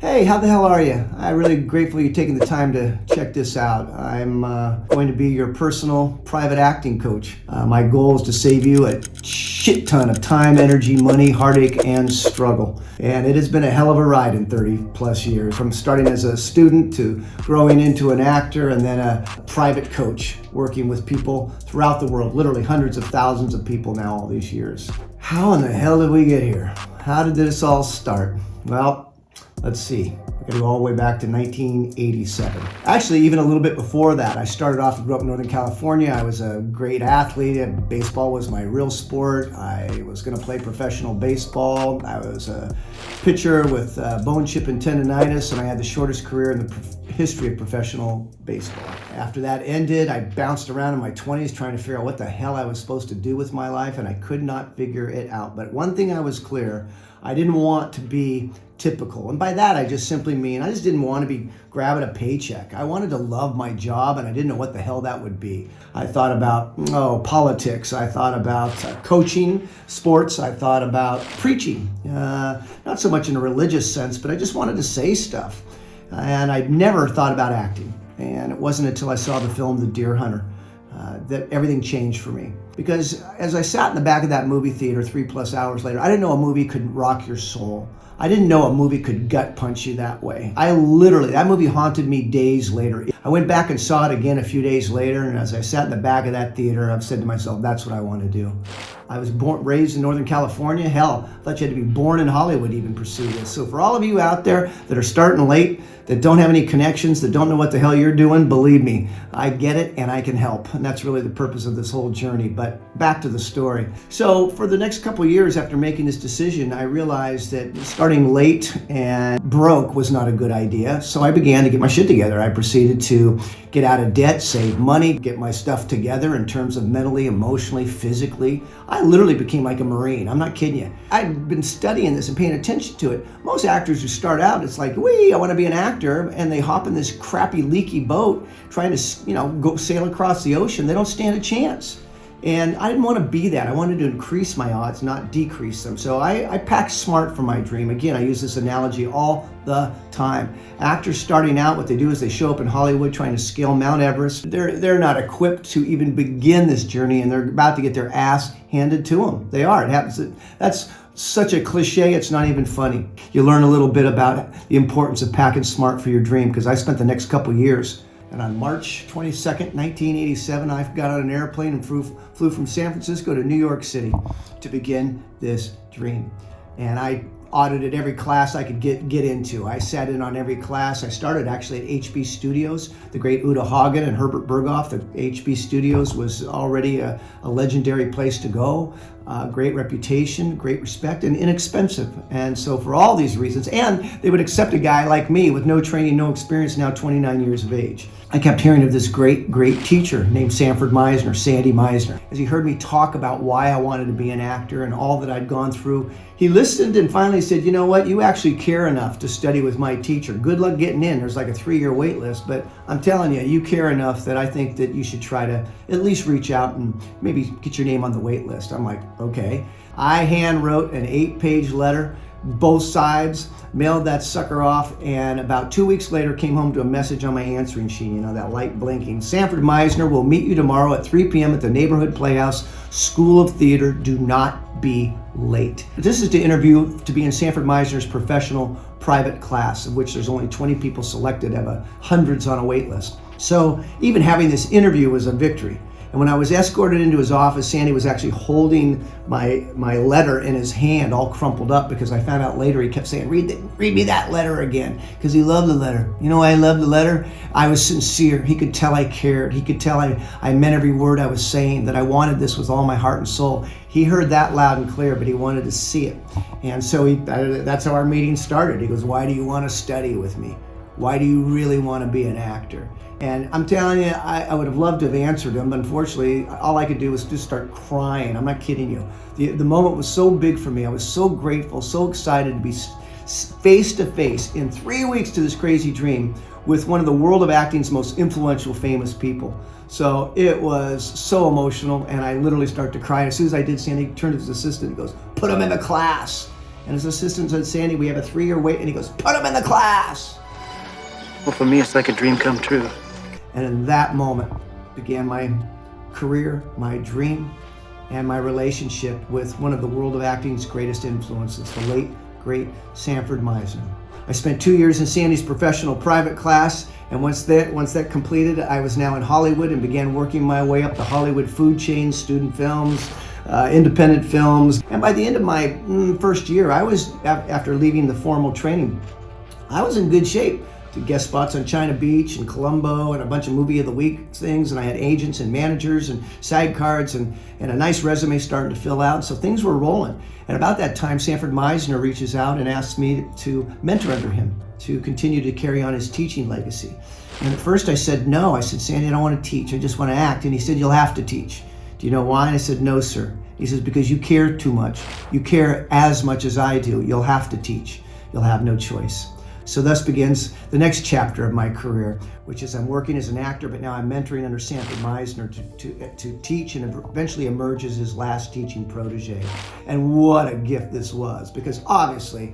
Hey, how the hell are you? I'm really grateful you're taking the time to check this out. I'm going to be your personal private acting coach. My goal is to save you a shit ton of time, energy, money, heartache, and struggle. And it has been a hell of a ride in 30 plus years, from starting as a student to growing into an actor and then a private coach, working with people throughout the world, literally hundreds of thousands of people now all these years. How in the hell did we get here? How did this all start? Well, let's see. I gotta go all the way back to 1987. Actually, even a little bit before that. I started off, grew up in Northern California. I was a great athlete. Baseball was my real sport. I was gonna play professional baseball. I was a pitcher with bone chip and tendonitis, and I had the shortest career in the history of professional baseball. After that ended, I bounced around in my 20s trying to figure out what the hell I was supposed to do with my life, and I could not figure it out. But one thing I was clear, I didn't want to be typical. And by that, I just simply mean I just didn't want to be grabbing a paycheck. I wanted to love my job, and I didn't know what the hell that would be. I thought about, politics. I thought about coaching, sports. I thought about preaching. Not so much in a religious sense, but I just wanted to say stuff. And I'd never thought about acting. And it wasn't until I saw the film The Deer Hunter that everything changed for me. Because as I sat in the back of that movie theater 3+ hours later, I didn't know a movie could rock your soul. I didn't know a movie could gut punch you that way. That movie haunted me days later. I went back and saw it again a few days later, and as I sat in the back of that theater, I've said to myself, that's what I want to do. I was raised in Northern California. Hell, I thought you had to be born in Hollywood to even pursue this. So for all of you out there that are starting late, that don't have any connections, that don't know what the hell you're doing, believe me, I get it and I can help. And that's really the purpose of this whole journey. But back to the story. So for the next couple of years after making this decision, I realized that starting late and broke was not a good idea. So I began to get my shit together. I proceeded to get out of debt, save money, get my stuff together in terms of mentally, emotionally, physically. I literally became like a Marine. I'm not kidding you. I've been studying this and paying attention to it. Most actors who start out, it's like, I want to be an actor, and they hop in this crappy, leaky boat trying to, go sail across the ocean. They don't stand a chance. And I didn't want to be that. I wanted to increase my odds, not decrease them. So I packed smart for my dream. Again, I use this analogy all the time. Actors starting out, what they do is they show up in Hollywood trying to scale Mount Everest. They're not equipped to even begin this journey, and they're about to get their ass handed to them. They are. It happens. That's such a cliche, it's not even funny. You learn a little bit about the importance of packing smart for your dream, because I spent the next couple years. And on March 22nd, 1987, I got on an airplane and flew from San Francisco to New York City to begin this dream. And I audited every class I could get into. I sat in on every class. I started actually at HB Studios. The great Uta Hagen and Herbert Berghoff. The HB Studios was already a legendary place to go. Great reputation, great respect, and inexpensive. And so for all these reasons, and they would accept a guy like me with no training, no experience, now 29 years of age. I kept hearing of this great teacher named Sandy Meisner. As he heard me talk about why I wanted to be an actor and all that I'd gone through, he listened and finally said, you know what, you actually care enough to study with my teacher. Good luck getting in. There's like a 3-year wait list, but I'm telling you, you care enough that I think that you should try to at least reach out and maybe get your name on the wait list. I'm like, okay. I hand wrote an 8-page letter, both sides, mailed that sucker off, and about 2 weeks later came home to a message on my answering sheet, that light blinking. Sanford Meisner will meet you tomorrow at 3 p.m. at the Neighborhood Playhouse School of Theater. Do not be late. This is to interview to be in Sanford Meisner's professional private class, of which there's only 20 people selected out of hundreds on a wait list. So even having this interview was a victory. And when I was escorted into his office, Sandy was actually holding my letter in his hand, all crumpled up, because I found out later he kept saying, read me that letter again, because he loved the letter. You know why I loved the letter? I was sincere. He could tell I cared. He could tell I meant every word I was saying, that I wanted this with all my heart and soul. He heard that loud and clear, but he wanted to see it. And so that's how our meeting started. He goes, why do you want to study with me? Why do you really want to be an actor? And I'm telling you, I would have loved to have answered him, but unfortunately, all I could do was just start crying. I'm not kidding you. The moment was so big for me. I was so grateful, so excited to be face to face in 3 weeks to this crazy dream with one of the world of acting's most influential, famous people. So it was so emotional, and I literally started to cry. As soon as I did, Sandy turned to his assistant and goes, put him in the class. And his assistant said, Sandy, we have a 3-year wait. And he goes, put him in the class. Well, for me, it's like a dream come true. And in that moment began my career, my dream, and my relationship with one of the world of acting's greatest influences, the late, great Sanford Meisner. I spent 2 years in Sandy's professional private class, and once that completed, I was now in Hollywood and began working my way up the Hollywood food chain, student films, independent films. And by the end of my first year, after leaving the formal training, I was in good shape to guest spots on China Beach and Columbo and a bunch of movie of the week things. And I had agents and managers and SAG cards and a nice resume starting to fill out. So things were rolling. And about that time, Sanford Meisner reaches out and asks me to mentor under him, to continue to carry on his teaching legacy. And at first I said no. I said, Sandy, I don't want to teach. I just want to act. And he said, you'll have to teach. Do you know why? And I said, no, sir. He says, because you care too much. You care as much as I do. You'll have to teach. You'll have no choice. So thus begins the next chapter of my career, which is I'm working as an actor, but now I'm mentoring under Sanford Meisner to teach and eventually emerge as his last teaching protege. And what a gift this was, because obviously,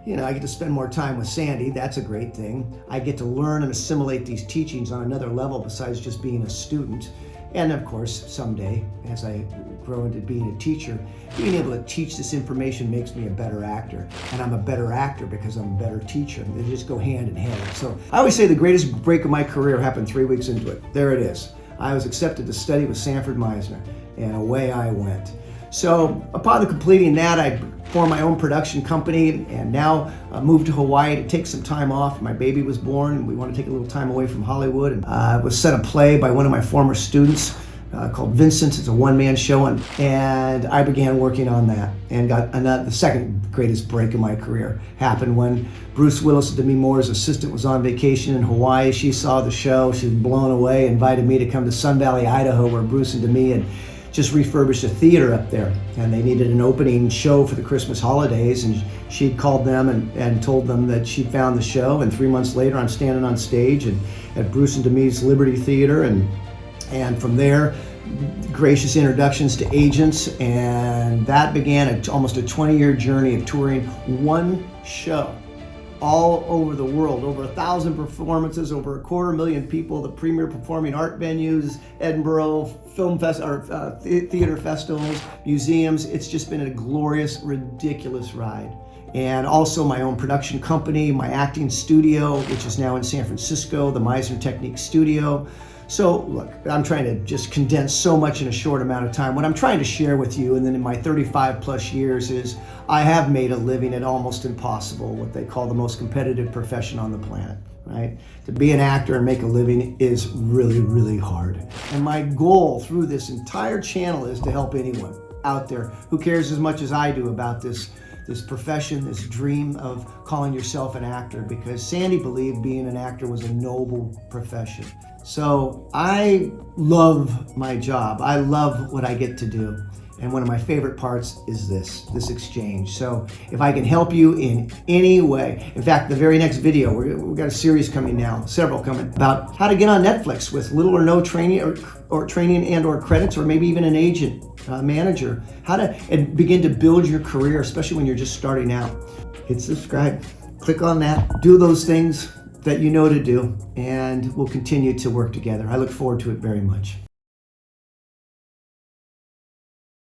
I get to spend more time with Sandy. That's a great thing. I get to learn and assimilate these teachings on another level besides just being a student. And of course, someday, as I grow into being a teacher, being able to teach this information makes me a better actor. And I'm a better actor because I'm a better teacher. They just go hand in hand. So I always say the greatest break of my career happened 3 weeks into it. There it is. I was accepted to study with Sanford Meisner, and away I went. So upon completing that, I formed my own production company and now moved to Hawaii to take some time off. My baby was born and we want to take a little time away from Hollywood. And was set a play by one of my former students called Vincent. It's a one-man show, and I began working on that and got the second greatest break in my career happened when Bruce Willis, Demi Moore's assistant, was on vacation in Hawaii. She saw the show, she was blown away, invited me to come to Sun Valley, Idaho, where Bruce and Demi had just refurbished a theater up there, and they needed an opening show for the Christmas holidays, and she called them and told them that she found the show, and 3 months later I'm standing on stage and at Bruce and Demi's Liberty Theater, and from there, gracious introductions to agents, and that began almost a 20-year journey of touring one show all over the world, over 1,000 performances, over 250,000 people, the premier performing art venues, Edinburgh, theater festivals, museums. It's just been a glorious, ridiculous ride. And also my own production company, my acting studio, which is now in San Francisco, the Meisner Technique Studio. So look, I'm trying to just condense so much in a short amount of time. What I'm trying to share with you, and then in my 35 plus years, is I have made a living at almost impossible, what they call the most competitive profession on the planet, right? To be an actor and make a living is really, really hard. And my goal through this entire channel is to help anyone out there who cares as much as I do about this profession, this dream of calling yourself an actor, because Sandy believed being an actor was a noble profession. So I love my job. I love what I get to do. And one of my favorite parts is this exchange. So if I can help you in any way, in fact, the very next video, we've got a series coming now, several coming, about how to get on Netflix with little or no training or training and or credits, or maybe even an agent, manager, how to begin to build your career, especially when you're just starting out. Hit subscribe, click on that, do those things that you know to do, and we'll continue to work together. I look forward to it very much.